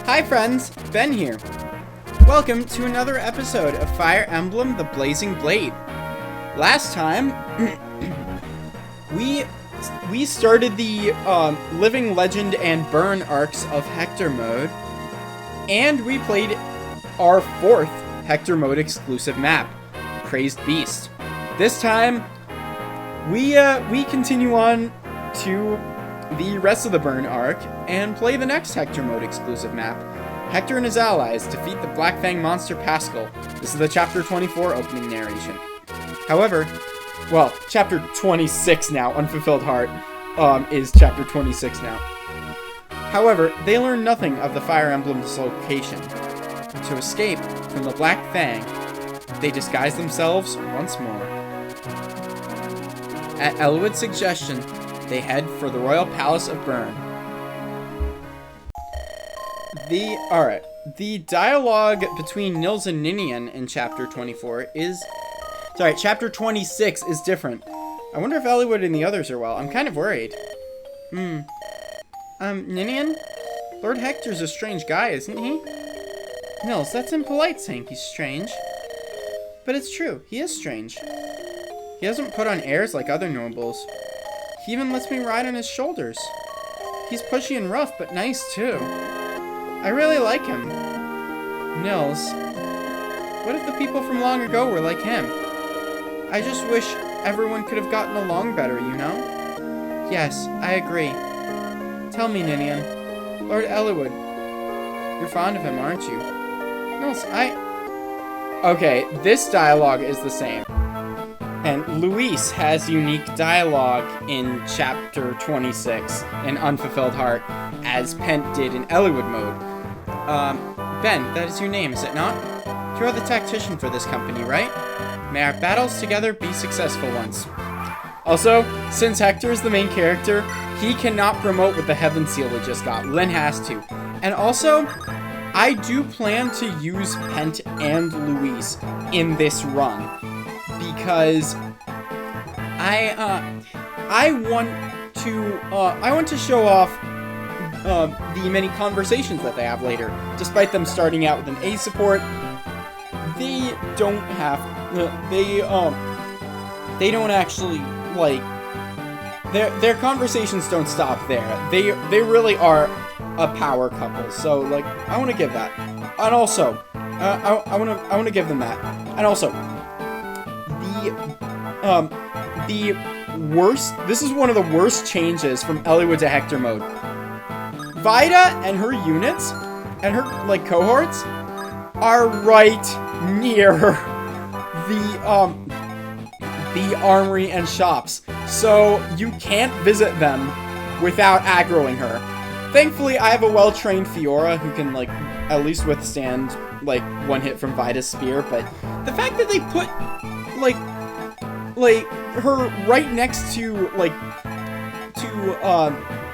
Hi friends, Ben here. Welcome to another episode of Fire Emblem: The Blazing Blade. Last time, we started the Living Legend and Burn arcs of Hector mode, and we played our fourth Hector mode exclusive map, Crazed Beast. This time, we continue on to the rest of the Burn arc and play the next Hector mode exclusive map. Hector and his allies defeat the Black Fang monster Pascal. This is the chapter 24 opening narration. However, well, chapter 26 now, Unfulfilled Heart, is chapter 26 now. However, they learn nothing of the Fire Emblem's location. To escape from the Black Fang, they disguise themselves once more. At Eliwood's suggestion, they head for the Royal Palace of Burn. The dialogue between Nils and Ninian in chapter 24 is... Sorry, chapter 26 is different. I wonder if Eliwood and the others are well. I'm kind of worried. Ninian? Lord Hector's a strange guy, isn't he? Nils, that's impolite saying he's strange. But it's true, he is strange. He doesn't put on airs like other nobles. He even lets me ride on his shoulders. He's pushy and rough, but nice too. I really like him. Nils, what if the people from long ago were like him? I just wish everyone could have gotten along better, you know? Yes, I agree. Tell me, Ninian. Lord Eliwood, you're fond of him, aren't you? Nils, Okay, this dialogue is the same. And Luis has unique dialogue in chapter 26 in Unfulfilled Heart, as Pent did in Eliwood mode. Ben, that is your name, is it not? You are the tactician for this company, right? May our battles together be successful ones. Also, since Hector is the main character, he cannot promote with the Heaven Seal we just got. Lynn has to. And also, I do plan to use Pent and Luis in this run, because I want to show off the many conversations that they have later. Despite them starting out with an A support, they don't have they don't actually, like, their conversations don't stop there. They really are a power couple. So, like, I want to give that. And also, I want to give them that. And also, the worst, this is one of the worst changes from Eliwood to Hector mode. Vida and her units, and her, like, cohorts, are right near the armory and shops. So, you can't visit them without aggroing her. Thankfully, I have a well-trained Fiora who can, like, at least withstand, like, one hit from Vida's spear, but the fact that they put, like, her right next to, like,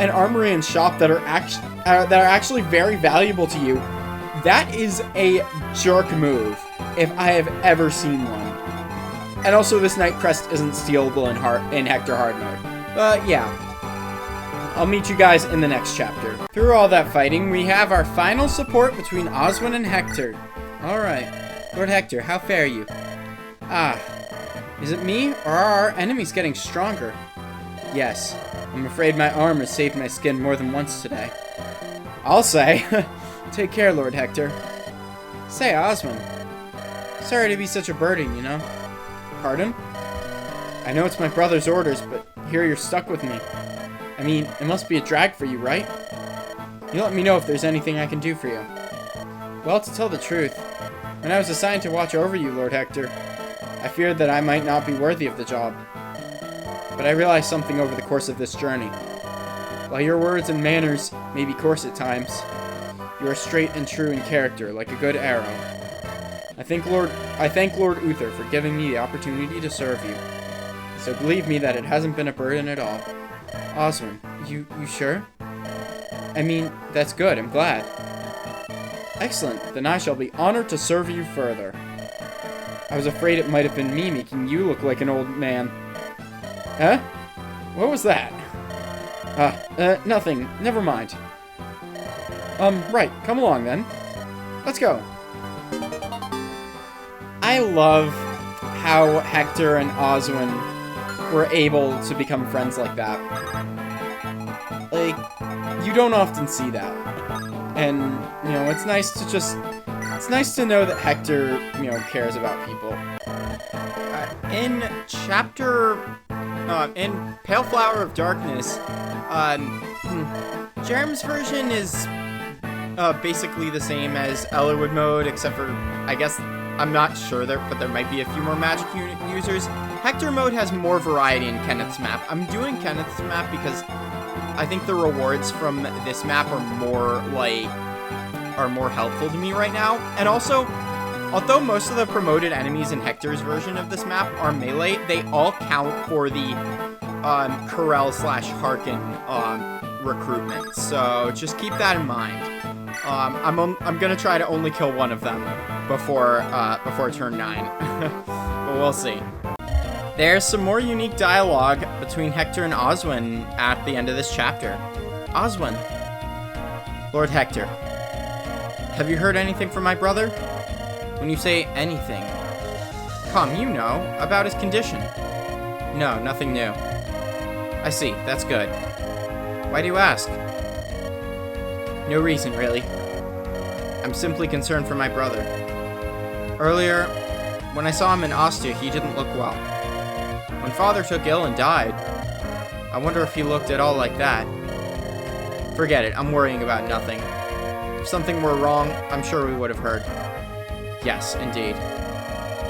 an armory and shop that are actually very valuable to you, that is a jerk move, if I have ever seen one. And also, this Night Crest isn't stealable in Hector hard mode. Yeah. I'll meet you guys in the next chapter. Through all that fighting, we have our final support between Oswin and Hector. Alright. Lord Hector, how fare you? Is it me, or are our enemies getting stronger? Yes. I'm afraid my armor saved my skin more than once today. I'll say. Take care, Lord Hector. Say, Oswin. Sorry to be such a burden, you know? Pardon? I know it's my brother's orders, but here you're stuck with me. I mean, it must be a drag for you, right? You let me know if there's anything I can do for you. Well, to tell the truth, when I was assigned to watch over you, Lord Hector, I feared that I might not be worthy of the job. But I realized something over the course of this journey. While your words and manners may be coarse at times, you are straight and true in character, like a good arrow. I thank Lord Uther for giving me the opportunity to serve you. So believe me that it hasn't been a burden at all. Oswin, you sure? I mean, that's good, I'm glad. Excellent, then I shall be honored to serve you further. I was afraid it might have been me making you look like an old man. Huh? What was that? Nothing. Never mind. Right. Come along, then. Let's go. I love how Hector and Oswin were able to become friends like that. Like, you don't often see that. And, you know, it's nice to know that Hector, you know, cares about people. In Pale Flower of Darkness, Jerem's version is basically the same as Ellerwood mode, except for, I guess, I'm not sure but there might be a few more magic users. Hector mode has more variety in Kenneth's map. I'm doing Kenneth's map because I think the rewards from this map are more helpful to me right now. And also, although most of the promoted enemies in Hector's version of this map are melee, they all count for the Corel/Harkin recruitment. So just keep that in mind. I'm gonna try to only kill one of them before turn 9, but we'll see. There's some more unique dialogue between Hector and Oswin at the end of this chapter. Oswin. Lord Hector, have you heard anything from my brother? When you say anything, come, you know, about his condition. No, nothing new. I see, that's good. Why do you ask? No reason, really. I'm simply concerned for my brother. Earlier, when I saw him in Ostia, he didn't look well. When Father took ill and died, I wonder if he looked at all like that. Forget it, I'm worrying about nothing. If something were wrong, I'm sure we would have heard. Yes, indeed.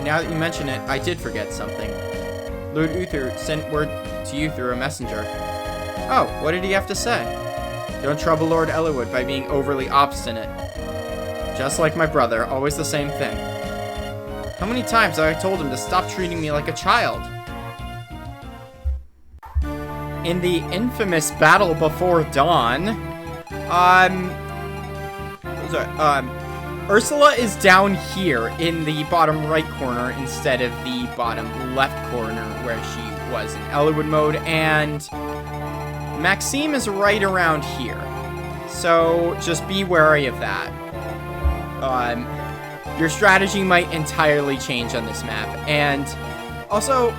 Now that you mention it, I did forget something. Lord Uther sent word to you through a messenger. Oh, what did he have to say? Don't trouble Lord Ellerwood by being overly obstinate. Just like my brother, always the same thing. How many times have I told him to stop treating me like a child? In the infamous Battle Before Dawn, Ursula is down here in the bottom right corner instead of the bottom left corner where she was in Ellerwood mode, and Maxime is right around here. So just be wary of that. Your strategy might entirely change on this map. And also,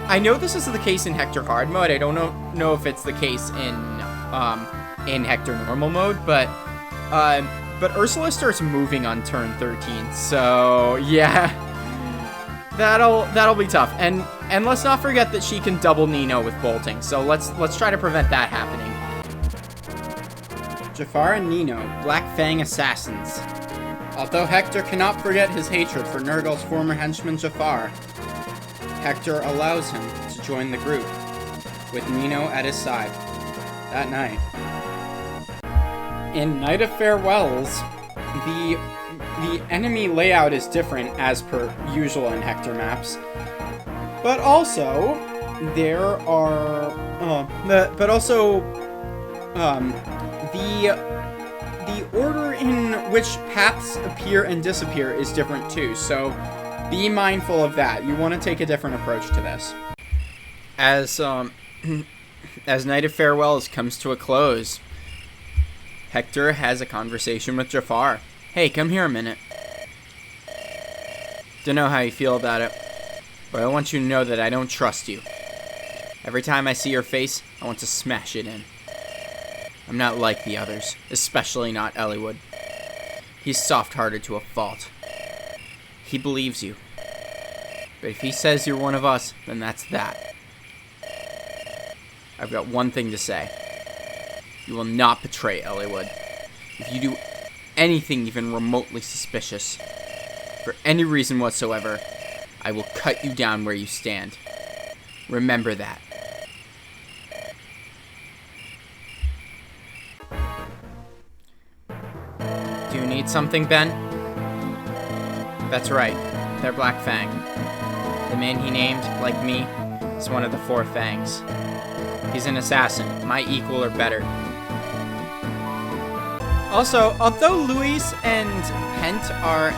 I know this is the case in Hector hard mode. I don't know if it's the case in Hector normal mode, but Ursula starts moving on turn 13. So yeah, that'll be tough. And let's not forget that she can double Nino with bolting. So let's try to prevent that happening. Jafar and Nino, Black Fang assassins. Although Hector cannot forget his hatred for Nurgle's former henchman Jafar, Hector allows him to join the group, with Nino at his side, that night. In Night of Farewells, the enemy layout is different as per usual in Hector maps, but also there are, the order in which paths appear and disappear is different too, so be mindful of that. You want to take a different approach to this. As Night of Farewells comes to a close, Hector has a conversation with Jafar. Hey, come here a minute. Don't know how you feel about it, but I want you to know that I don't trust you. Every time I see your face, I want to smash it in. I'm not like the others, especially not Ellerwood. He's soft-hearted to a fault. He believes you. But if he says you're one of us, then that's that. I've got one thing to say. You will not betray Ellerwood. If you do anything even remotely suspicious, for any reason whatsoever, I will cut you down where you stand. Remember that. Do you need something, Ben? That's right. They're Black Fang. The man he named, like me, is one of the Four Fangs. He's an assassin, my equal or better. Also, although Luis and Pent are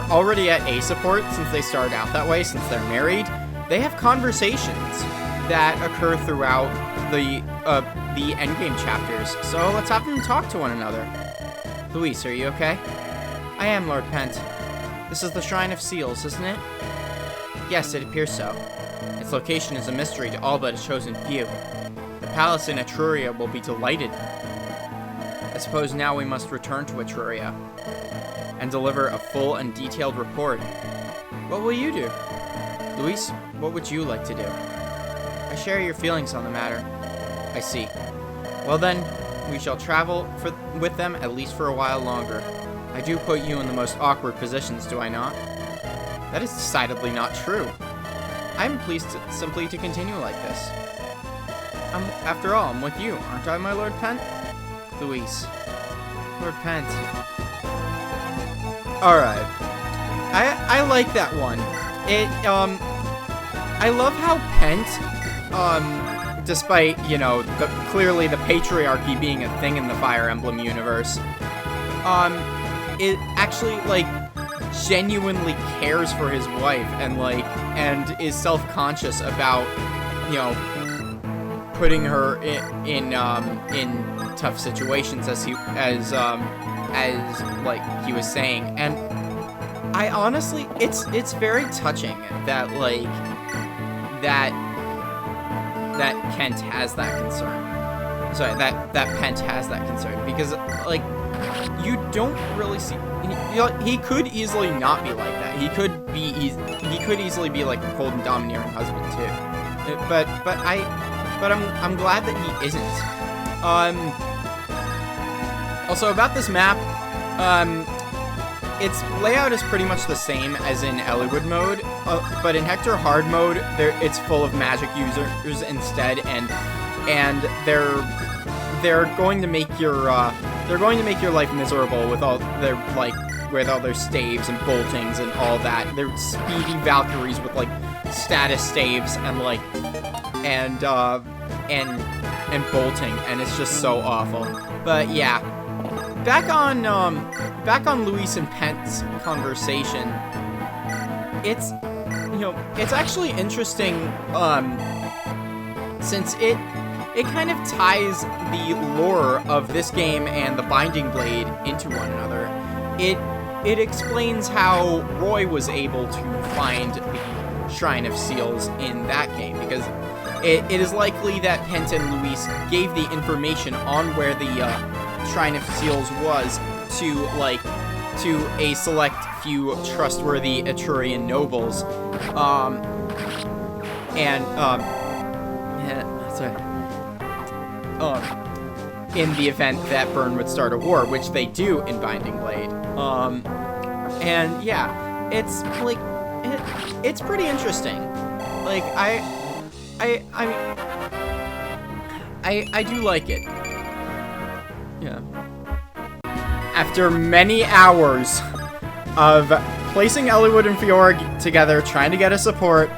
already at A support since they started out that way, since they're married, they have conversations that occur throughout the endgame chapters, so let's have them talk to one another. Luis, are you okay? I am, Lord Pent. This is the Shrine of Seals, isn't it? Yes, it appears so. Its location is a mystery to all but a chosen few. The palace in Etruria will be delighted. I suppose now we must return to Etruria and deliver a full and detailed report. What will you do? Luis, what would you like to do? I share your feelings on the matter. I see. Well then, we shall travel with them at least for a while longer. I do put you in the most awkward positions, do I not? That is decidedly not true. I am pleased simply to continue like this. After all, I'm with you, aren't I, my Lord Pent? Luis. Lord Pent. Alright. I like that one. I love how Pent, despite, you know, clearly the patriarchy being a thing in the Fire Emblem universe, it actually, like, genuinely cares for his wife and is self-conscious about, you know, putting her in tough situations as he was saying. And I honestly, it's very touching that, like, that Kent has that concern. Sorry, that Pent has that concern, because, like, you don't really see. He could easily not be like that. He could easily be like a cold and domineering husband too. But I'm glad that he isn't. Also about this map, its layout is pretty much the same as in Eliwood mode, but in Hector Hard mode, it's full of magic users instead, and they're going to make your life miserable with all their staves and boltings and all that. They're speedy Valkyries with, like, status staves and bolting, and it's just so awful. But yeah, back on Luis and Pent's conversation. It's actually interesting, since it kind of ties the lore of this game and the Binding Blade into one another. It explains how Roy was able to find the Shrine of Seals in that game, because it is likely that Pent and Luis gave the information on where the Shrine of Seals was to a select few trustworthy Etrurian nobles, in the event that Byrne would start a war, which they do in Binding Blade. And yeah, it's like, it's pretty interesting. Like, I do like it. Yeah. After many hours of placing Eliwood and Fiora together, trying to get a support,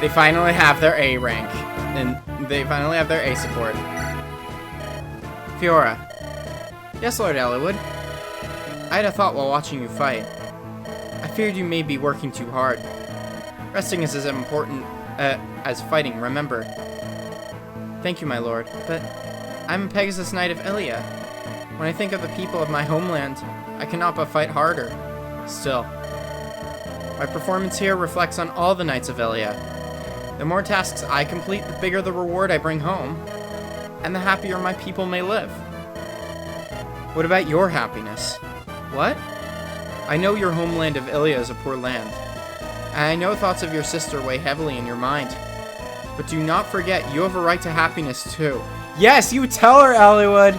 they finally have their A rank. And they finally have their A support. Fiora. Yes, Lord Eliwood. I had a thought while watching you fight. I feared you may be working too hard. Resting is as important as fighting, remember. Thank you, my lord, but I'm a Pegasus Knight of Ilia. When I think of the people of my homeland, I cannot but fight harder. Still, my performance here reflects on all the Knights of Ilia. The more tasks I complete, the bigger the reward I bring home, and the happier my people may live. What about your happiness? What? I know your homeland of Ilia is a poor land, and I know thoughts of your sister weigh heavily in your mind. But do not forget, you have a right to happiness too. Yes, you tell her, Eliwood!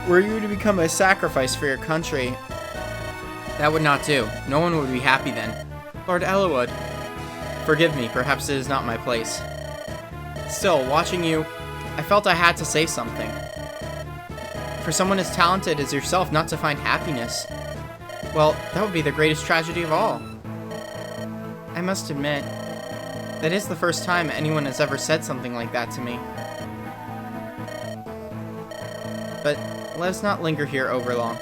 Were you to become a sacrifice for your country, that would not do. No one would be happy then. Lord Eliwood, forgive me, perhaps it is not my place. Still, watching you, I felt I had to say something. For someone as talented as yourself not to find happiness, well, that would be the greatest tragedy of all. I must admit, that is the first time anyone has ever said something like that to me. But let us not linger here over long.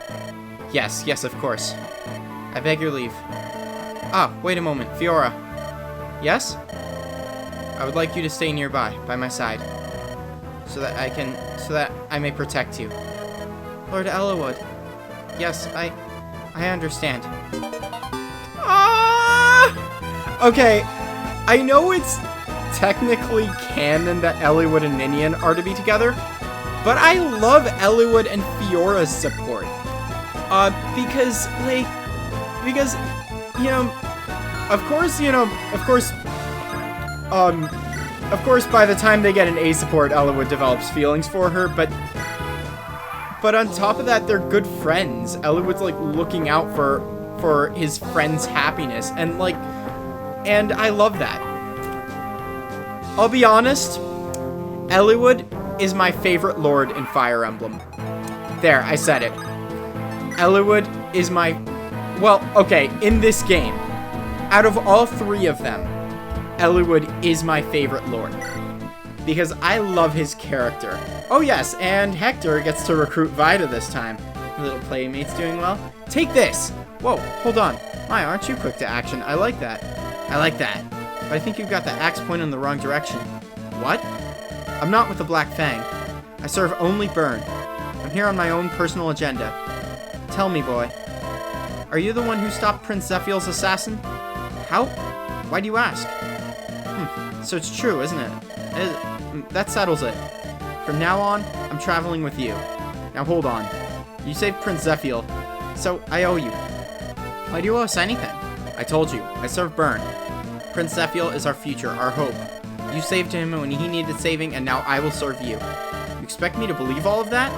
Yes, of course. I beg your leave. Ah, wait a moment, Fiora. Yes? I would like you to stay nearby, by my side, so that I may protect you. Lord Eliwood. Yes, I understand. Okay, I know it's technically canon that Eliwood and Ninian are to be together, but I love Eliwood and Fiora's support. Because, of course, by the time they get an A support, Eliwood develops feelings for her, but on top of that, they're good friends. Eliwood's, like, looking out for his friend's happiness, and I love that. I'll be honest, Eliwood is my favorite lord in Fire Emblem. There, I said it. Eliwood is in this game, out of all three of them, Eliwood is my favorite lord. Because I love his character. Oh yes, and Hector gets to recruit Vida this time. Little playmate's doing well. Take this! Whoa, hold on. My, aren't you quick to action? I like that. But I think you've got the axe pointed in the wrong direction. What? I'm not with the Black Fang. I serve only Burn. I'm here on my own personal agenda. Tell me, boy. Are you the one who stopped Prince Zephiel's assassin? How? Why do you ask? So it's true, isn't it? That settles it. From now on, I'm traveling with you. Now hold on. You saved Prince Zephiel, so I owe you. Why do you owe us anything? I told you, I serve Burn. Prince Zephiel is our future, our hope. You saved him when he needed saving, and now I will serve you. You expect me to believe all of that?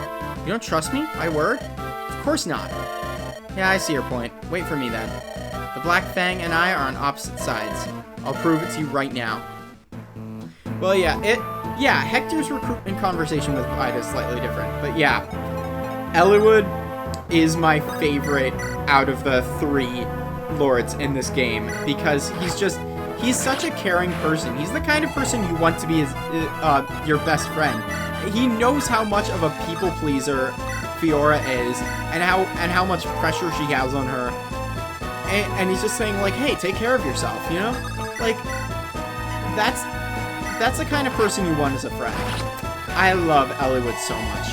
You don't trust me? My word? Of course not. Yeah, I see your point. Wait for me then. The Black Fang and I are on opposite sides. I'll prove it to you right now. Well, Hector's recruitment conversation with Vida is slightly different, but yeah. Eliwood is my favorite out of the three lords in this game, because he's such a caring person. He's the kind of person you want to be your best friend. He knows how much of a people pleaser Fiora is, and how much pressure she has on her, and he's just saying, like, hey, take care of yourself, you know? Like, that's the kind of person you want as a friend. I love Eliwood so much.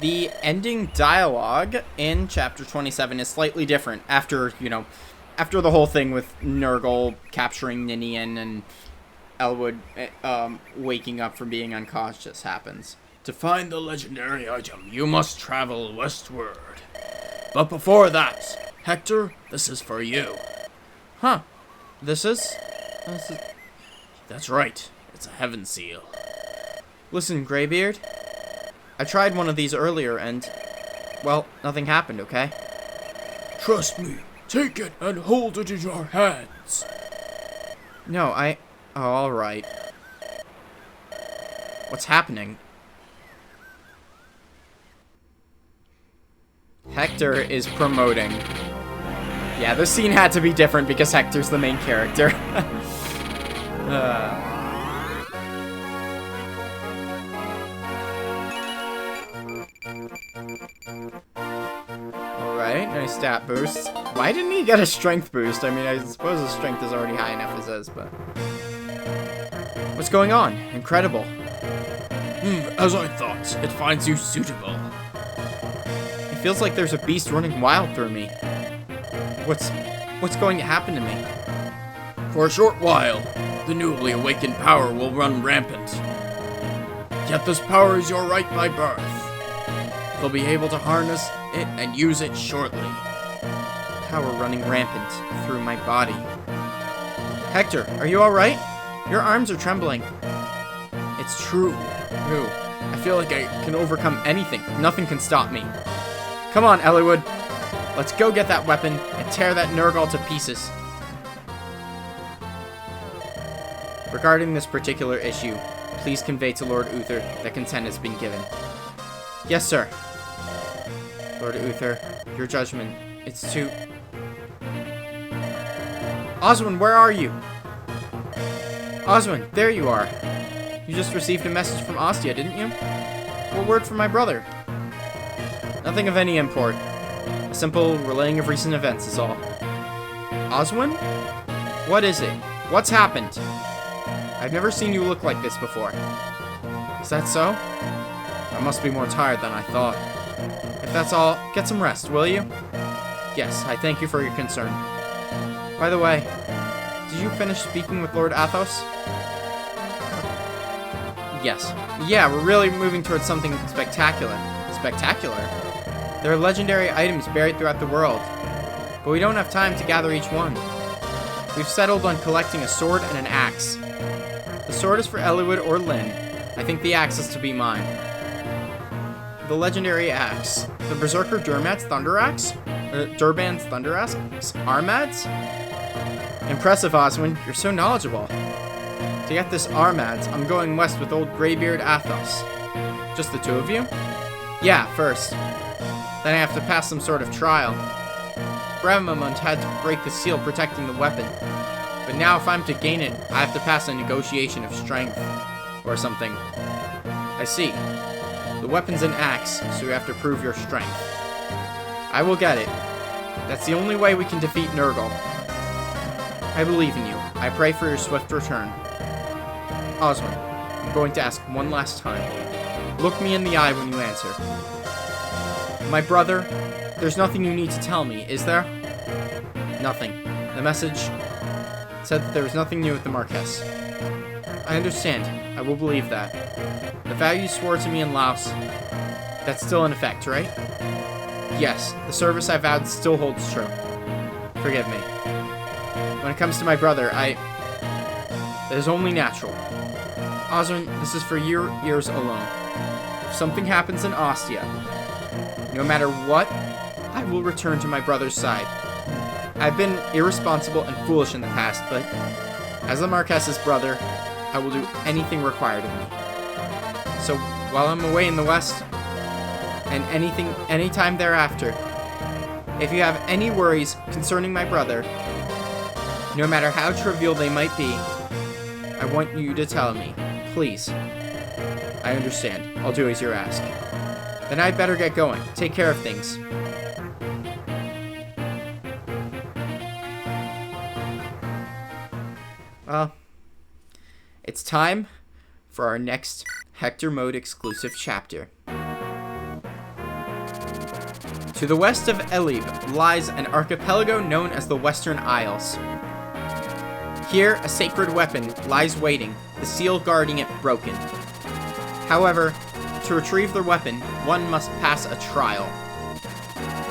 The ending dialogue in Chapter 27 is slightly different after the whole thing with Nurgle capturing Ninian and Eliwood waking up from being unconscious happens. To find the legendary item, you must travel westward. But before that, Hector, this is for you. Huh. This is... That's right. It's a heaven seal. Listen, Greybeard. I tried one of these earlier and... well, nothing happened, okay? Trust me. Take it and hold it in your hands. No, oh, alright. What's happening? Hector is promoting. Yeah, this scene had to be different because Hector's the main character. Alright, nice stat boost. Why didn't he get a strength boost? I mean, I suppose his strength is already high enough as is, but... What's going on? Incredible. As I thought, it finds you suitable. It feels like there's a beast running wild through me. What's going to happen to me? For a short while, the newly awakened power will run rampant. Yet this power is your right by birth. You'll be able to harness it and use it shortly. Power running rampant through my body. Hector, are you alright? Your arms are trembling. It's true. I feel like I can overcome anything. Nothing can stop me. Come on, Eliwood. Let's go get that weapon and tear that Nurgle to pieces. Regarding this particular issue, please convey to Lord Uther that consent has been given. Yes, sir. Lord Uther, your judgment, it's too... Oswin, where are you? Oswin, there you are. You just received a message from Ostia, didn't you? What word from my brother? Nothing of any import. A simple relaying of recent events is all. Oswin? What is it? What's happened? I've never seen you look like this before. Is that so? I must be more tired than I thought. If that's all, get some rest, will you? Yes, I thank you for your concern. By the way, did you finish speaking with Lord Athos? Yes. Yeah, we're really moving towards something spectacular. Spectacular? There are legendary items buried throughout the world, but we don't have time to gather each one. We've settled on collecting a sword and an axe. The sword is for Eliwood or Lynn. I think the axe is to be mine. The legendary axe. The Berserker Durban's Thunder Axe? Durban's Thunder Axe? Armads? Impressive, Oswin. You're so knowledgeable. To get this Armads, I'm going west with old Greybeard Athos. Just the two of you? Yeah, first. Then I have to pass some sort of trial. Bravamund had to break the seal protecting the weapon. But now if I'm to gain it, I have to pass a negotiation of strength. Or something. I see. The weapon's an axe, so you have to prove your strength. I will get it. That's the only way we can defeat Nurgle. I believe in you. I pray for your swift return. Oswin, I'm going to ask one last time. Look me in the eye when you answer. My brother, there's nothing you need to tell me, is there? Nothing. The message said that there was nothing new at the Marquess. I understand. I will believe that. The vow you swore to me in Laos, that's still in effect, right? Yes, the service I vowed still holds true. Forgive me. When it comes to my brother, that is only natural. Oswin, this is for your ears alone. If something happens in Ostia, no matter what, I will return to my brother's side. I've been irresponsible and foolish in the past, but as the Marquess's brother, I will do anything required of me. So, while I'm away in the West, and anytime thereafter, if you have any worries concerning my brother, no matter how trivial they might be, I want you to tell me. Please. I understand. I'll do as you ask. Then I'd better get going. Take care of things. Well, it's time for our next Hector Mode exclusive chapter. To the west of Elib lies an archipelago known as the Western Isles. Here, a sacred weapon lies waiting, the seal guarding it broken. However, to retrieve the weapon, one must pass a trial.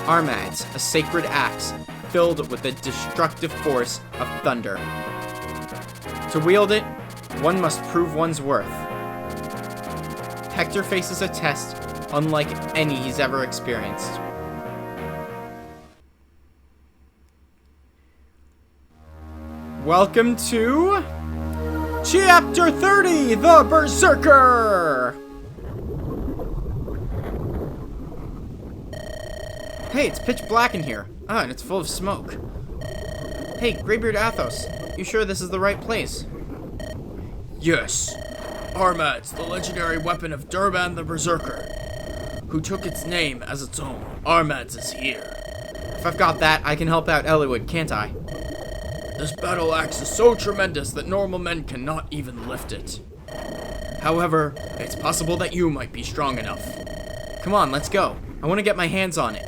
Armads, a sacred axe, filled with the destructive force of thunder. To wield it, one must prove one's worth. Hector faces a test unlike any he's ever experienced. Welcome to Chapter 30, The Berserker! Hey, it's pitch black in here. Ah, and it's full of smoke. Hey, Greybeard Athos, you sure this is the right place? Yes. Armads, the legendary weapon of Durban the Berserker, who took its name as its own. Armads is here. If I've got that, I can help out Eliwood, can't I? This battle axe is so tremendous that normal men cannot even lift it. However, it's possible that you might be strong enough. Come on, let's go. I want to get my hands on it.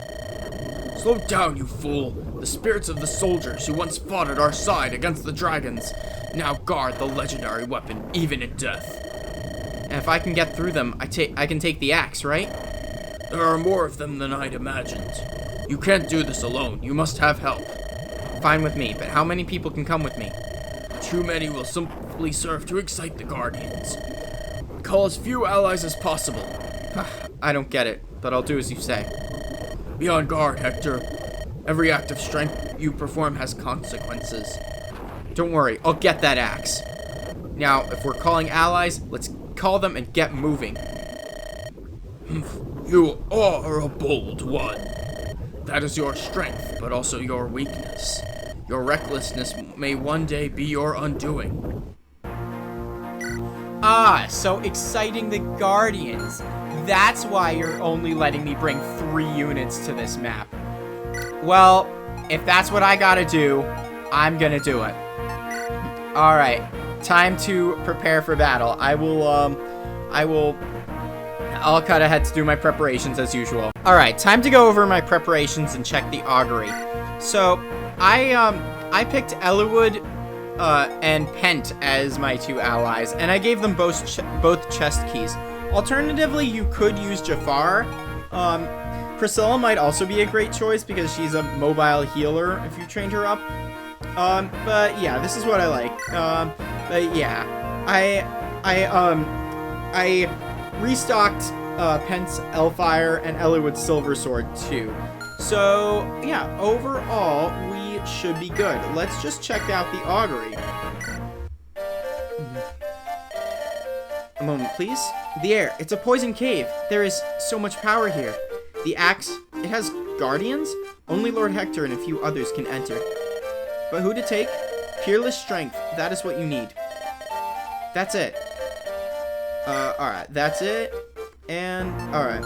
Slow down, you fool. The spirits of the soldiers who once fought at our side against the dragons now guard the legendary weapon, even in death. And if I can get through them, I can take the axe, right? There are more of them than I'd imagined. You can't do this alone. You must have help. Fine with me, but how many people can come with me? Too many will simply serve to excite the Guardians. Call as few allies as possible. I don't get it, but I'll do as you say. Be on guard, Hector. Every act of strength you perform has consequences. Don't worry, I'll get that axe. Now, if we're calling allies, let's call them and get moving. You are a bold one. That is your strength, but also your weakness. Your recklessness may one day be your undoing. Ah, so exciting the Guardians. That's why you're only letting me bring 3 units to this map. Well, if that's what I gotta do, I'm gonna do it. Alright, time to prepare for battle. I'll cut ahead to do my preparations as usual. Alright, time to go over my preparations and check the augury. So, I picked Eliwood and Pent as my 2 allies, and I gave them both chest keys. Alternatively, you could use Jafar. Priscilla might also be a great choice because she's a mobile healer if you trained her up. But yeah, this is what I like. But yeah, I restocked Pent's Elfire and Eliwood's Silver Sword too. So yeah, overall we should be good. Let's just check out the augury. A moment, please. The air. It's a poison cave. There is so much power here. The axe. It has guardians. Only Lord Hector and a few others can enter. But who to take? Peerless strength. That is what you need. That's it. Alright. That's it. And, alright.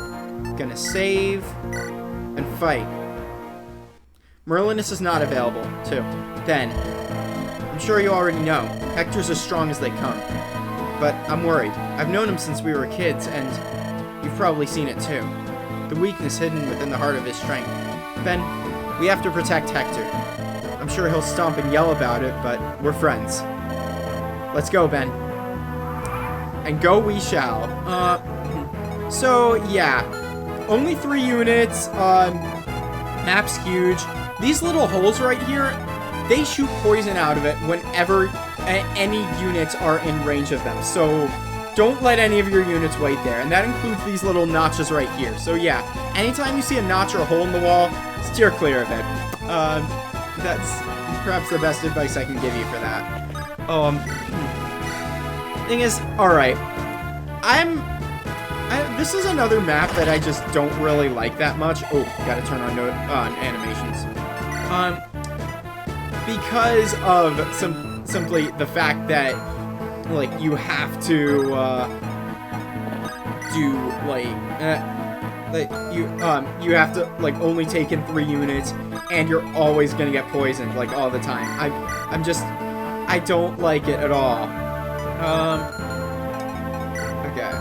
Gonna save and fight. Merlinus is not available, too. Then, I'm sure you already know. Hector's as strong as they come. But I'm worried. I've known him since we were kids, and you've probably seen it too. The weakness hidden within the heart of his strength. Ben, we have to protect Hector. I'm sure he'll stomp and yell about it, but we're friends. Let's go, Ben. And go we shall. So, yeah. Only 3 units. Map's huge. These little holes right here, they shoot poison out of it whenever any units are in range of them. So don't let any of your units wait there. And that includes these little notches right here. So yeah, anytime you see a notch or a hole in the wall, steer clear of it. That's perhaps the best advice I can give you for that. Thing is, alright. This is another map that I just don't really like that much. Oh, gotta turn on animations. Because of simply the fact that, like, you have to, do, you have to, like, only take in 3 units, and you're always gonna get poisoned, like, all the time. I don't like it at all. Okay.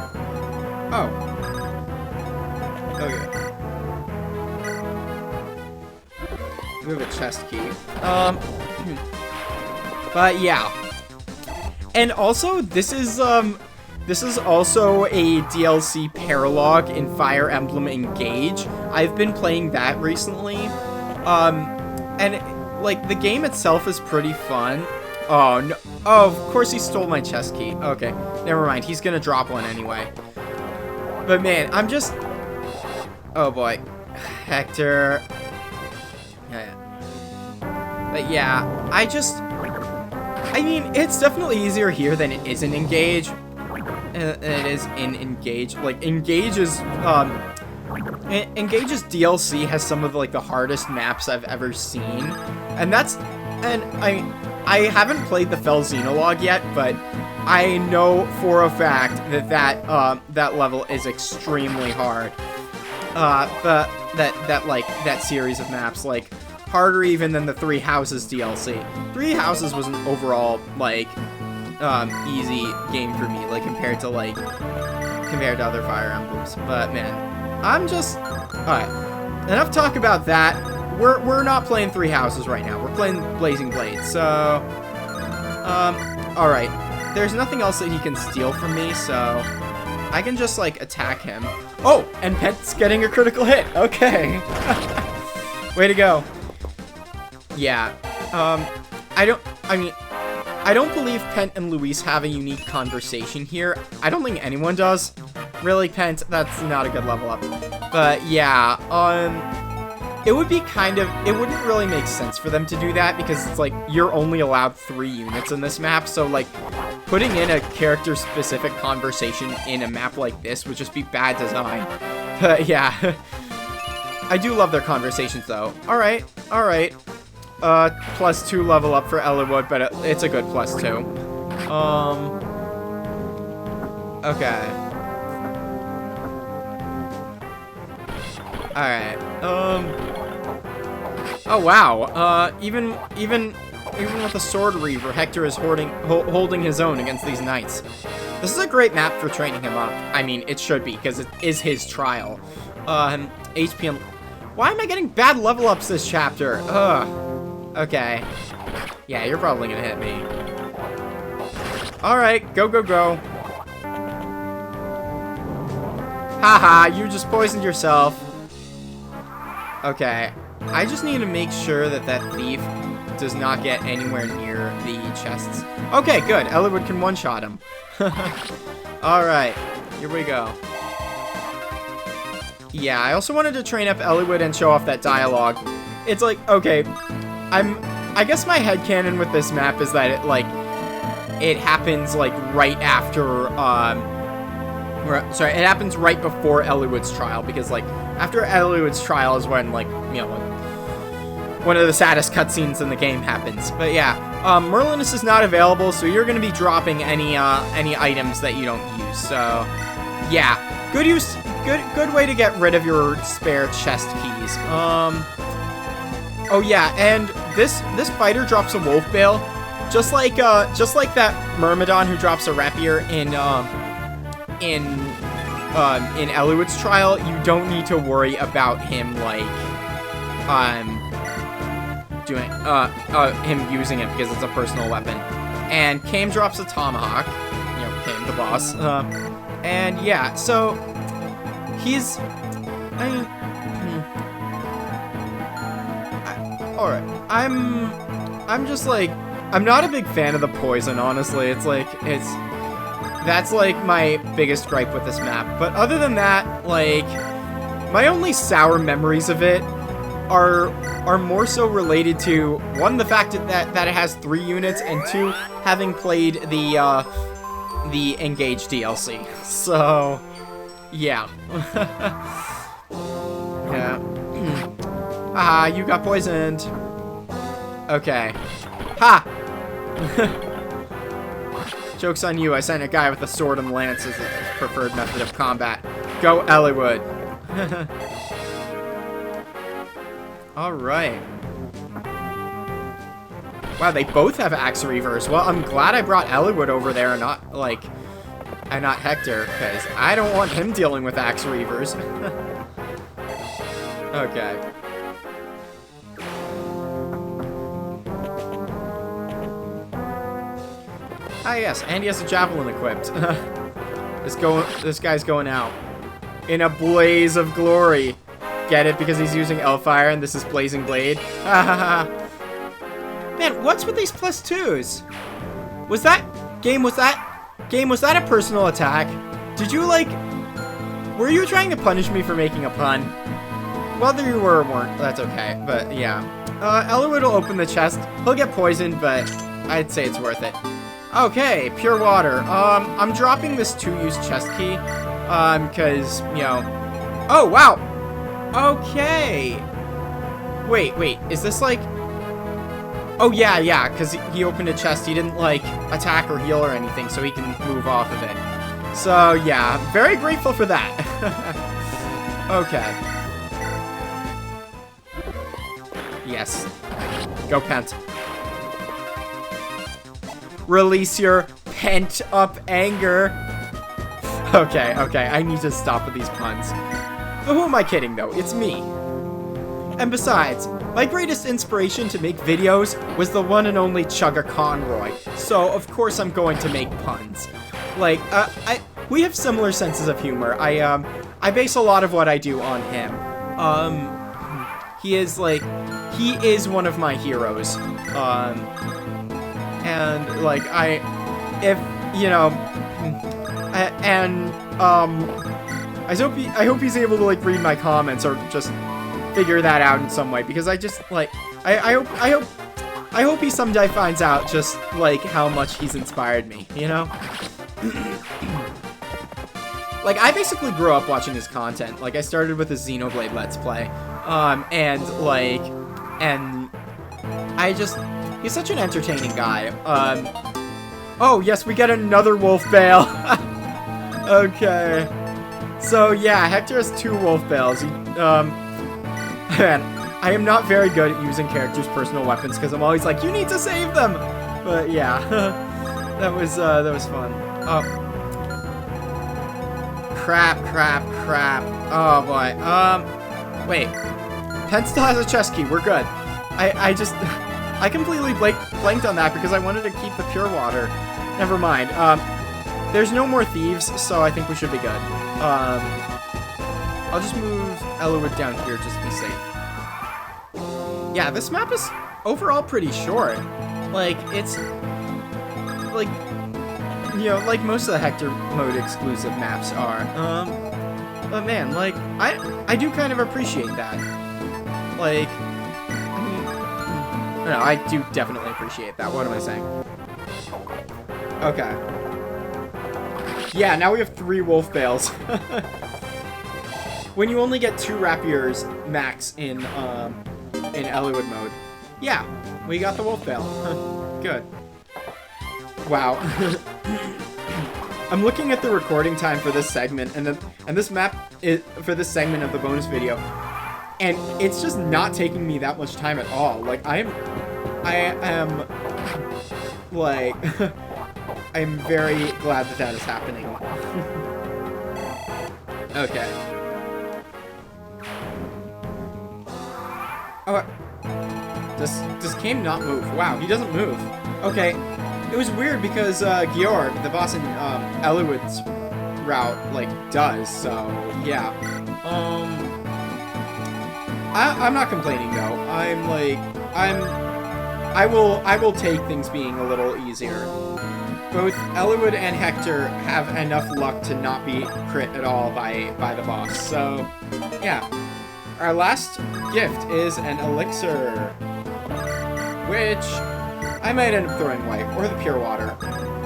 Oh. Okay. We have a chest key. But yeah. And also, this is also a DLC paralogue in Fire Emblem Engage. I've been playing that recently. And like the game itself is pretty fun. Oh no. Oh, of course he stole my chest key. Okay. Never mind. He's gonna drop one anyway. But man, I'm just... Oh boy. Hector. Yeah. But yeah, I mean, it's definitely easier here than it is in Engage. It is in Engage. Like, Engage's DLC has some of, like, the hardest maps I've ever seen. And I haven't played the Fell Xenologue yet, but I know for a fact that level is extremely hard. But that series of maps, like, harder even than the 3 Houses DLC. 3 Houses was an overall, like, easy game for me, like, compared to other Fire Emblems. But man, I'm just... Alright, enough talk about that. We're not playing 3 Houses right now. We're playing Blazing Blades, so... Alright. There's nothing else that he can steal from me, so... I can just, like, attack him. Oh! And Pent's getting a critical hit! Okay! Way to go. Yeah. I don't believe Pent and Luis have a unique conversation here. I don't think anyone does. Really, Pent, that's not a good level up. But yeah, it wouldn't really make sense for them to do that because it's like, you're only allowed 3 units in this map, so like, putting in a character-specific conversation in a map like this would just be bad design. But yeah, I do love their conversations though. Alright. +2 level up for Eliwood, but it's a good +2. Okay. Alright, oh wow, even Even with a Sword Reaver, Hector is holding his own against these knights. This is a great map for training him up. I mean, it should be, because it is his trial. HP and... Why am I getting bad level ups this chapter? Ugh. Okay. Yeah, you're probably gonna hit me. Alright, go, go, go. Haha, you just poisoned yourself. Okay. I just need to make sure that that thief does not get anywhere near the chests. Okay, good. Eliwood can one-shot him. Alright, here we go. Yeah, I also wanted to train up Eliwood and show off that dialogue. It's like, okay, I guess my headcanon with this map is that it, like, it happens, like, right after, sorry, it happens right before Eliwood's trial, because, like, after Eliwood's trial is when, like, you know, one of the saddest cutscenes in the game happens. But yeah, Merlinus is not available, so you're gonna be dropping any items that you don't use. So yeah, good way to get rid of your spare chest keys. Oh yeah, and this fighter drops a wolf bale, just like that Myrmidon who drops a rapier in Eliwood's trial. You don't need to worry about him like him using it because it's a personal weapon. And Kame drops a tomahawk, you know, Kame the boss. And yeah, so he's alright. I'm just like, I'm not a big fan of the poison, honestly. It's like, that's like my biggest gripe with this map. But other than that, like, my only sour memories of it are more so related to, one, the fact that it has 3 units, and 2, having played the Engage DLC. So, yeah. Yeah. Ah, you got poisoned. Okay. Ha! Joke's on you, I sent a guy with a sword and lance as his preferred method of combat. Go, Eliwood. Alright. Wow, they both have Axe Reavers. Well, I'm glad I brought Eliwood over there and not, like, and not Hector, because I don't want him dealing with Axe Reavers. Okay. Ah, yes, and he has a javelin equipped. This guy's going out in a blaze of glory. Get it? Because he's using Elfire and this is Blazing Blade. Man, what's with these +2s? Was that a personal attack? Did you, like, were you trying to punish me for making a pun? Whether you were or weren't, that's okay. But yeah, Eliwood will open the chest. He'll get poisoned, but I'd say it's worth it. Okay, pure water. I'm dropping this 2-use chest key, because, you know... Oh, wow! Okay! Wait, is this, like... Oh, yeah, because he opened a chest. He didn't, like, attack or heal or anything, so he can move off of it. So, yeah, very grateful for that. Okay. Yes. Go, Pent. Release your pent-up anger. Okay, I need to stop with these puns. But who am I kidding, though? It's me. And besides, my greatest inspiration to make videos was the one and only Chugga Conroy. So, of course, I'm going to make puns. Like, we have similar senses of humor. I base a lot of what I do on him. He is one of my heroes. And, like, I hope he's able to, like, read my comments or just figure that out in some way, because I just, like, I hope he someday finds out just, like, how much he's inspired me, you know? Like, I basically grew up watching his content. Like, I started with his Xenoblade Let's Play, he's such an entertaining guy. Oh, yes, we get another wolf bale. Okay. So, yeah, Hector has 2 wolf bales. Man, I am not very good at using characters' personal weapons because I'm always like, you need to save them. But yeah, that was fun. Oh, crap. Oh boy. Wait. Pen still has a chest key. We're good. I completely blanked on that because I wanted to keep the pure water. Never mind. There's no more thieves, so I think we should be good. I'll just move Elowood down here just to be safe. Yeah, this map is overall pretty short. Like, it's like, you know, like most of the Hector mode exclusive maps are. But man, like, I do kind of appreciate that. Like, no, I do definitely appreciate that. What am I saying? Okay. Yeah, now we have 3 wolf bales. When you only get 2 rapiers max in Elowood mode. Yeah, we got the wolf bale. Good. Wow. I'm looking at the recording time for this segment, and this map is for this segment of the bonus video, and it's just not taking me that much time at all. Like I am like I'm very glad that is happening. Okay. Oh, does Kame not move? Wow, he doesn't move. Okay, it was weird because Georg, the boss in Elowood's route, like does. So yeah. I'm not complaining though. I will take things being a little easier. Both Elowood and Hector have enough luck to not be crit at all by the boss. So yeah. Our last gift is an elixir, which I might end up throwing away, or the pure water,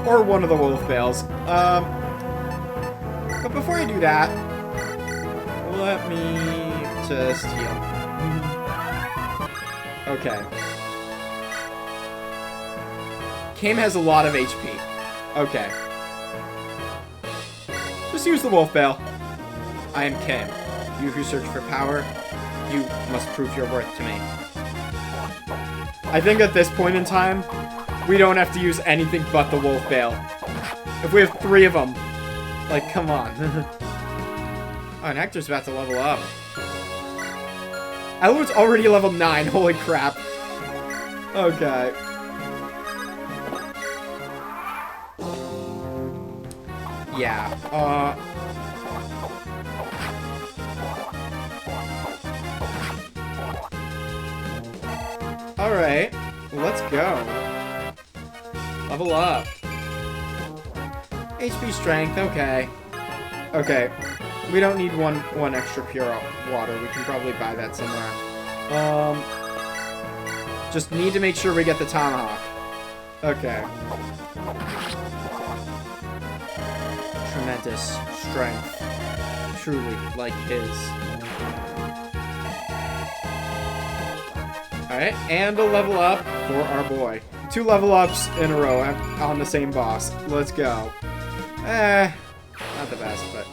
or one of the wolf bales. But before I do that, let me just heal. Okay. Kame has a lot of HP. Okay. Just use the wolf bale. I am Kame. You who search for power, you must prove your worth to me. I think at this point in time, we don't have to use anything but the wolf bale. If we have 3 of them, like, come on. Oh, and Hector's about to level up. Elowood's already level 9, holy crap. Okay. Yeah, alright, let's go. Level up. HP strength, okay. Okay, we don't need one extra pure water. We can probably buy that somewhere. Just need to make sure we get the tomahawk. Okay. Tremendous strength. Truly like his. Alright, and a level up for our boy. 2 level ups in a row on the same boss. Let's go. Not the best, but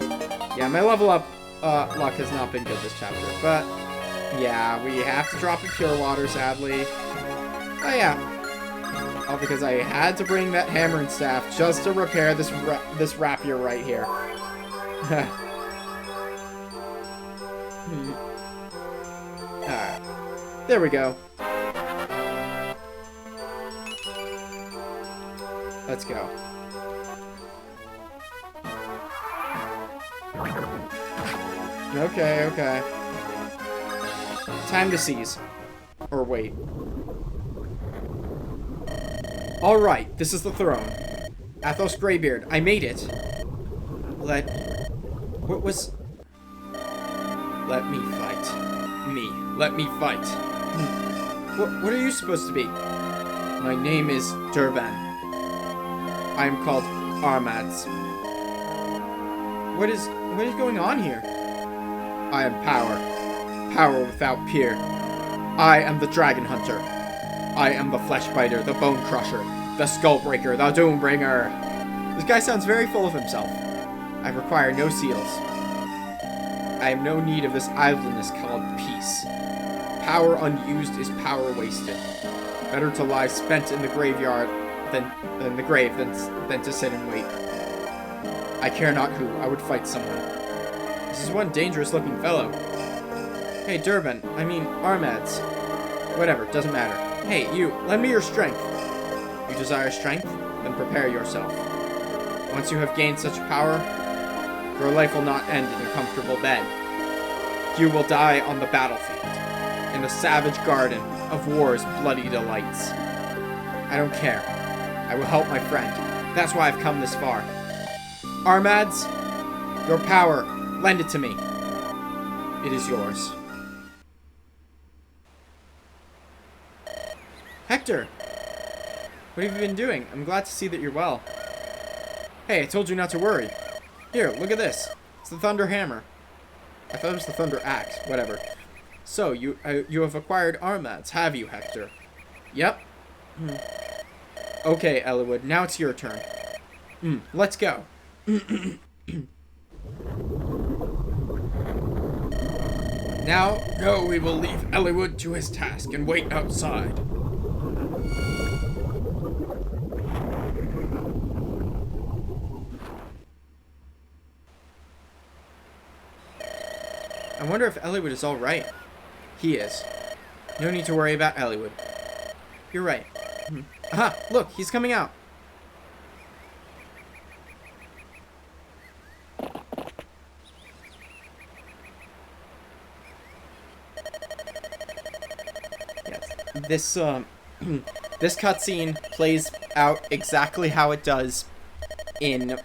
yeah, my level up luck has not been good this chapter. But yeah, we have to drop a pure water, sadly. Oh yeah. All because I had to bring that hammer and staff just to repair this rapier right here. Alright. There we go. Let's go. Okay, okay. Time to seize. Or wait. Alright, this is the throne. Athos Greybeard, I made it. Let me fight. Let me fight. What are you supposed to be? My name is Durban. I am called Armads. What is going on here? I am power. Power without peer. I am the Dragon Hunter. I am the Flesh Biter, the Bone Crusher, the Skull Breaker, the Doom Bringer. This guy sounds very full of himself. I require no seals. I have no need of this idleness called peace. power unused is power wasted. Better to lie spent in the graveyard than the grave than to sit and wait. I care not who, I would fight someone. This is one dangerous looking fellow. Hey, Durban, I mean Armads. Whatever, doesn't matter. Hey, you, lend me your strength. You desire strength? Then prepare yourself. Once you have gained such power, your life will not end in a comfortable bed. You will die on the battlefield, in the savage garden of war's bloody delights. I don't care. I will help my friend. That's why I've come this far. Armads, your power, lend it to me. It is yours. Hector! What have you been doing? I'm glad to see that you're well. Hey, I told you not to worry. Here, look at this. It's the Thunder Hammer. I thought it was the Thunder Axe. Whatever. So, you have acquired Armads, have you, Hector? Yep. Okay, Eliwood, now it's your turn. Let's go. Now we will leave Eliwood to his task and wait outside. I wonder if Eliwood is alright. He is. No need to worry about Eliwood. You're right. Aha! Look, he's coming out. Yes. This cutscene plays out exactly how it does in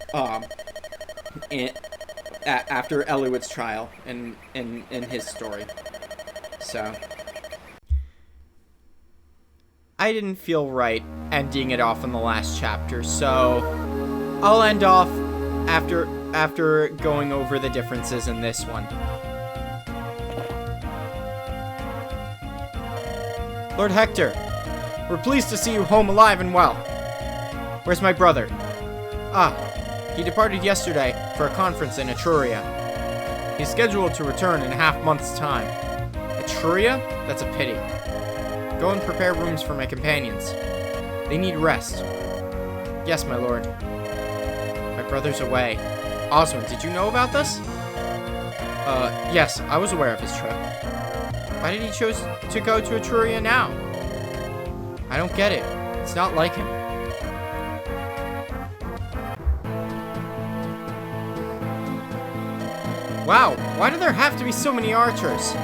after Eliwood's trial in his story. So I didn't feel right ending it off in the last chapter, so I'll end off after going over the differences in this one. Lord Hector, we're pleased to see you home alive and well. Where's my brother? He departed yesterday for a conference in Etruria. He's scheduled to return in a half-month's time. Etruria? That's a pity. Go and prepare rooms for my companions. They need rest. Yes, my lord. My brother's away. Oswin, did you know about this? Yes, I was aware of his trip. Why did he choose to go to Etruria now? I don't get it. It's not like him. Wow, why do there have to be so many archers?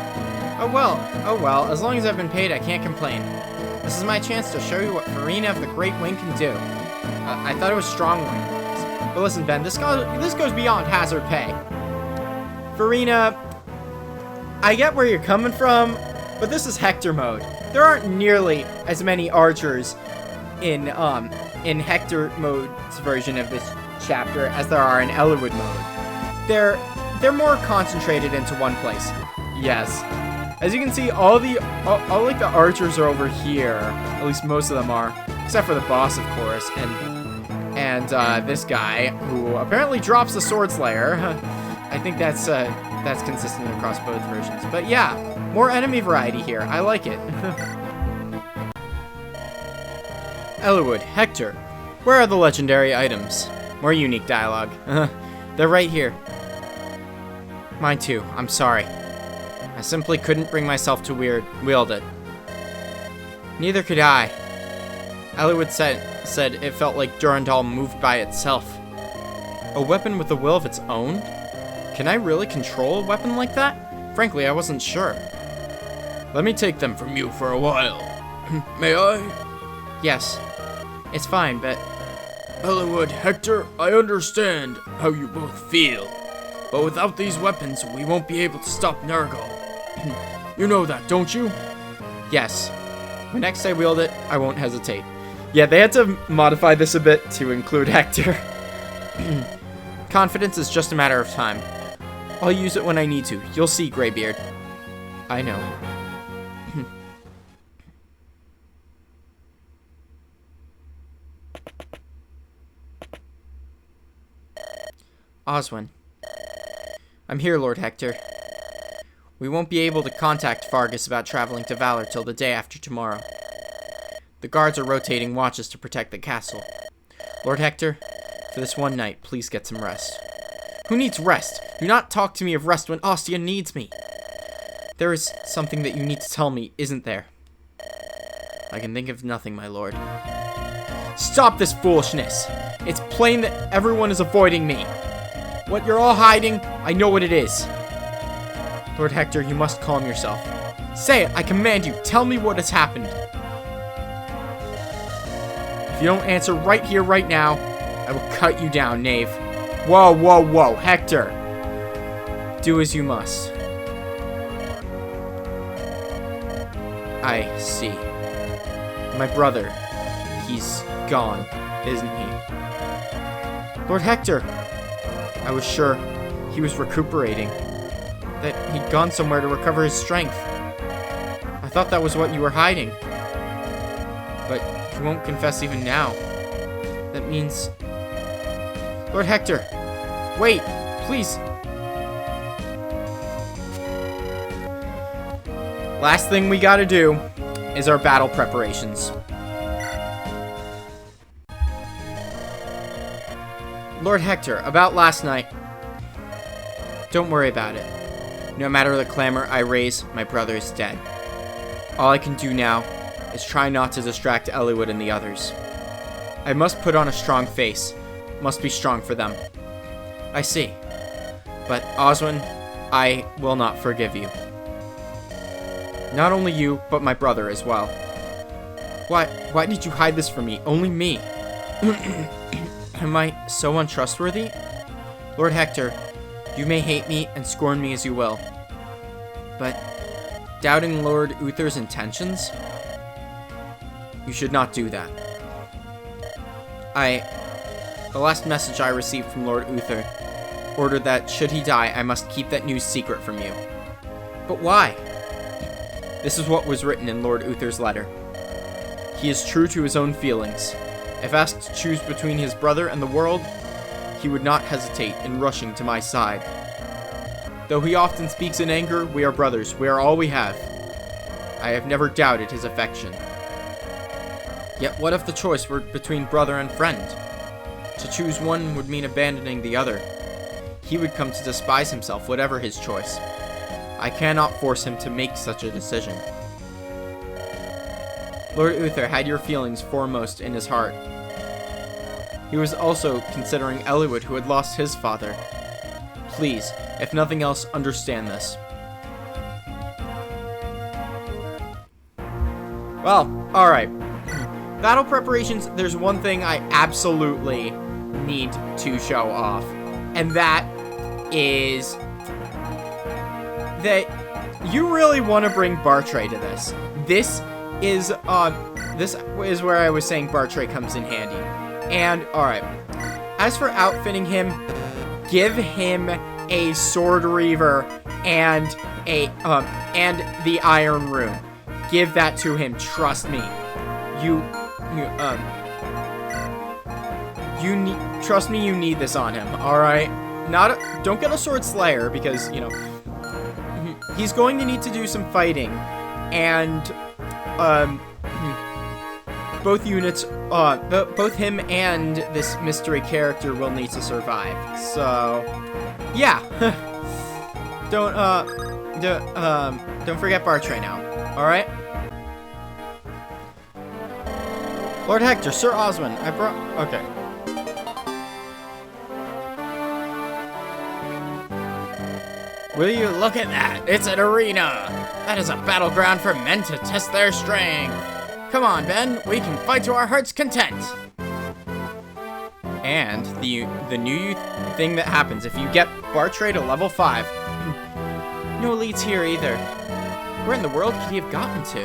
Oh well, as long as I've been paid, I can't complain. This is my chance to show you what Farina of the Great Wing can do. I thought it was strong wing. But listen, Ben, this goes beyond hazard pay. Farina, I get where you're coming from, but this is Hector mode. There aren't nearly as many archers in Hector mode's version of this chapter as there are in Eliwood mode. They're more concentrated into one place. Yes. As you can see, all the archers are over here. At least most of them are, except for the boss, of course, and this guy who apparently drops the Sword Slayer. I think that's consistent across both versions. But yeah, more enemy variety here. I like it. Eliwood, Hector, where are the legendary items? More unique dialogue. They're right here. Mine too. I'm sorry. I simply couldn't bring myself to wield it. Neither could I. Eliwood said it felt like Durandal moved by itself. A weapon with a will of its own? Can I really control a weapon like that? Frankly, I wasn't sure. Let me take them from you for a while. May I? Yes. It's fine, but... Eliwood, Hector, I understand how you both feel. But without these weapons, we won't be able to stop Nergal. You know that, don't you? Yes. When next I wield it, I won't hesitate. Yeah, they had to modify this a bit to include Hector. Confidence is just a matter of time. I'll use it when I need to. You'll see, Greybeard. I know. Oswin. I'm here, Lord Hector. We won't be able to contact Fargus about traveling to Valor till the day after tomorrow. The guards are rotating watches to protect the castle. Lord Hector, for this one night, please get some rest. Who needs rest? Do not talk to me of rest when Ostia needs me. There is something that you need to tell me, isn't there? I can think of nothing, my lord. Stop this foolishness! It's plain that everyone is avoiding me. What you're all hiding, I know what it is. Lord Hector, you must calm yourself. Say it, I command you. Tell me what has happened. If you don't answer right here, right now, I will cut you down, knave. Whoa, whoa, whoa, Hector. Do as you must. I see. My brother, he's gone, isn't he? Lord Hector, I was sure he was recuperating, that he'd gone somewhere to recover his strength. I thought that was what you were hiding. But you won't confess even now. That means... Lord Hector, wait, please. Last thing we gotta do is our battle preparations. Lord Hector, about last night. Don't worry about it. No matter the clamor I raise, my brother is dead. All I can do now is try not to distract Eliwood and the others. I must put on a strong face. Must be strong for them. I see. But Oswin, I will not forgive you. Not only you, but my brother as well. Why did you hide this from me? Only me. Am I so untrustworthy? Lord Hector, you may hate me and scorn me as you will. But doubting Lord Uther's intentions? You should not do that. The last message I received from Lord Uther ordered that, should he die, I must keep that news secret from you. But why? This is what was written in Lord Uther's letter. He is true to his own feelings. If asked to choose between his brother and the world, he would not hesitate in rushing to my side. Though he often speaks in anger, we are brothers. We are all we have. I have never doubted his affection. Yet what if the choice were between brother and friend? To choose one would mean abandoning the other. He would come to despise himself, whatever his choice. I cannot force him to make such a decision. Lord Uther had your feelings foremost in his heart. He was also considering Eliwood, who had lost his father. Please, if nothing else, understand this. Well, alright. Battle preparations, there's one thing I absolutely need to show off. And that is that you really want to bring Bartray to this. This is where I was saying Bartray comes in handy. And, alright. As for outfitting him, give him a Sword Reaver and the Iron Rune. Give that to him, trust me. Trust me, you need this on him, alright? Don't get a Sword Slayer, because, you know, he's going to need to do some fighting, and, both units, both him and this mystery character will need to survive, so, yeah. Don't forget Bartray now, alright? Lord Hector, Sir Oswin, okay. Will you look at that? It's an arena! That is a battleground for men to test their strength. Come on, Ben, we can fight to our heart's content. And the new thing that happens if you get Bartray to level 5. No leads here either. Where in the world could he have gotten to?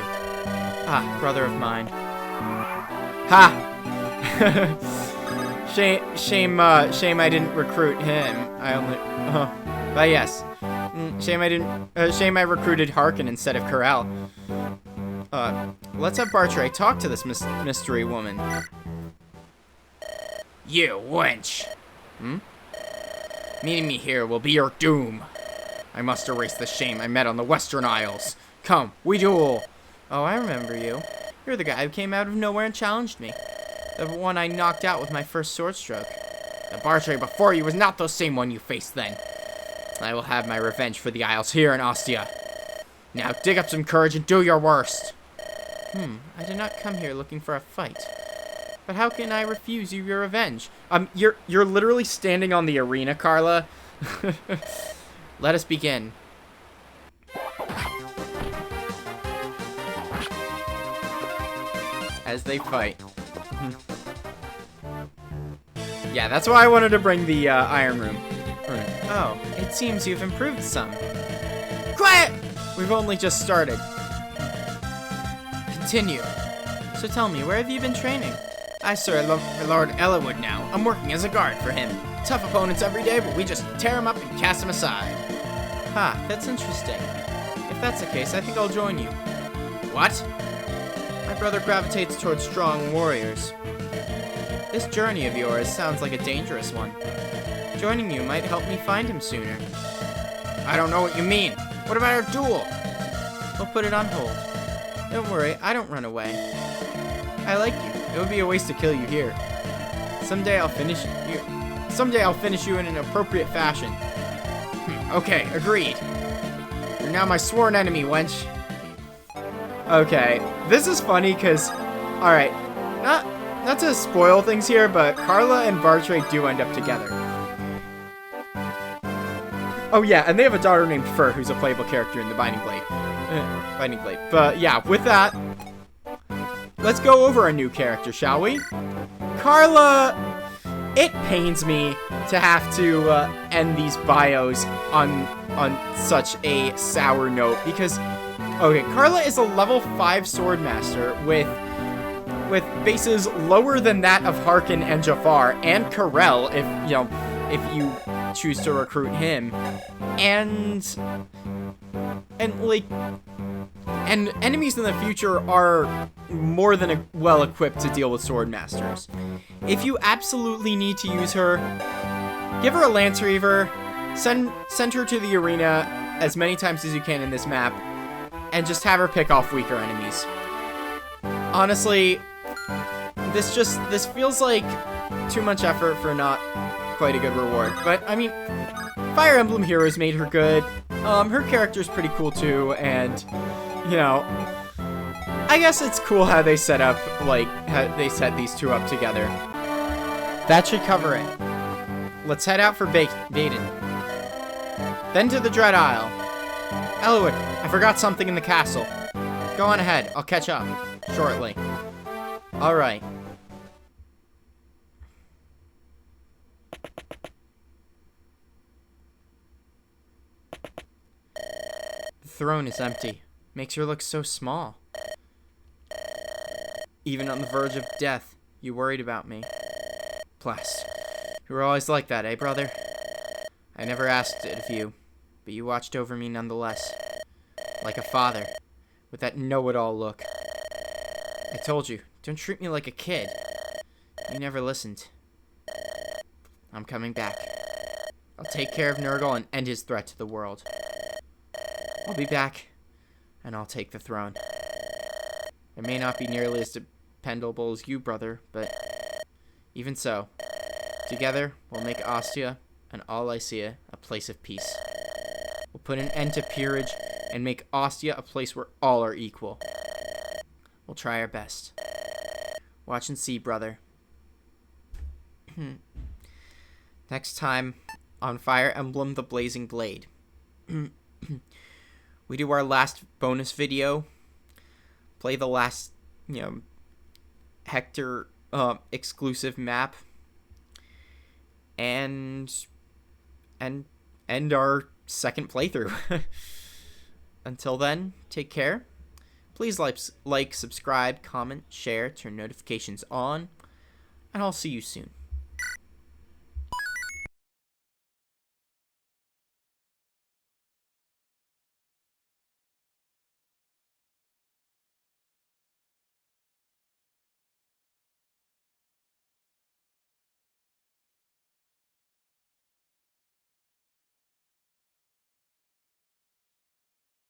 Ah, brother of mine. Ha! Shame I didn't recruit him. But yes. Shame I recruited Harkin instead of Corral. Let's have Bartray talk to this mystery woman. You wench! Meeting me here will be your doom. I must erase the shame I met on the Western Isles. Come, we duel. Oh, I remember you. You're the guy who came out of nowhere and challenged me. The one I knocked out with my first sword stroke. The Bartray before you was not the same one you faced then. I will have my revenge for the Isles here in Ostia. Now dig up some courage and do your worst. I did not come here looking for a fight. But how can I refuse you your revenge? You're literally standing on the arena, Carla. Let us begin. As they fight. Yeah, that's why I wanted to bring the Iron Room. Oh, it seems you've improved some. Quiet! We've only just started. Continue. So tell me, where have you been training? I serve Lord Elwood now. I'm working as a guard for him. Tough opponents every day, but we just tear him up and cast him aside. Ha, that's interesting. If that's the case, I think I'll join you. What? My brother gravitates towards strong warriors. This journey of yours sounds like a dangerous one. Joining you might help me find him sooner. I don't know what you mean. What about our duel? We'll put it on hold. Don't worry, I don't run away. I like you. It would be a waste to kill you here. Someday I'll finish you in an appropriate fashion. Okay, agreed. You're now my sworn enemy, wench. Okay, this is funny because, alright, not to spoil things here, but Carla and Bartray do end up together. Oh yeah, and they have a daughter named Fur, who's a playable character in the Binding Blade. But yeah, with that, let's go over a new character, shall we? Carla, it pains me to have to end these bios on such a sour note because, okay, Carla is a level 5 swordmaster with bases lower than that of Harkin and Jafar and Karel if you choose to recruit him, and enemies in the future are more than well equipped to deal with swordmasters. If you absolutely need to use her, give her a Lance Reaver, send her to the arena as many times as you can in this map, and just have her pick off weaker enemies. Honestly, this feels like too much effort for not quite a good reward. But I mean, Fire Emblem Heroes made her good. Her character's pretty cool too, and I guess it's cool how they set these two up together. That should cover it. Let's head out for Baden. Then to the Dread Isle. Elwood, I forgot something in the castle. Go on ahead, I'll catch up shortly. Alright. The throne is empty. Makes her look so small. Even on the verge of death, you worried about me. Bless. You were always like that, eh, brother? I never asked it of you, but you watched over me nonetheless. Like a father, with that know-it-all look. I told you, don't treat me like a kid. You never listened. I'm coming back. I'll take care of Nurgle and end his threat to the world. I'll be back, and I'll take the throne. I may not be nearly as dependable as you, brother, but even so, together we'll make Ostia and all Lycia a place of peace. We'll put an end to peerage and make Ostia a place where all are equal. We'll try our best. Watch and see, brother. Next time on Fire Emblem The Blazing Blade. We do our last bonus video. Play the last, Hector exclusive map. And end our second playthrough. Until then, take care. Please like, subscribe, comment, share, turn notifications on, and I'll see you soon.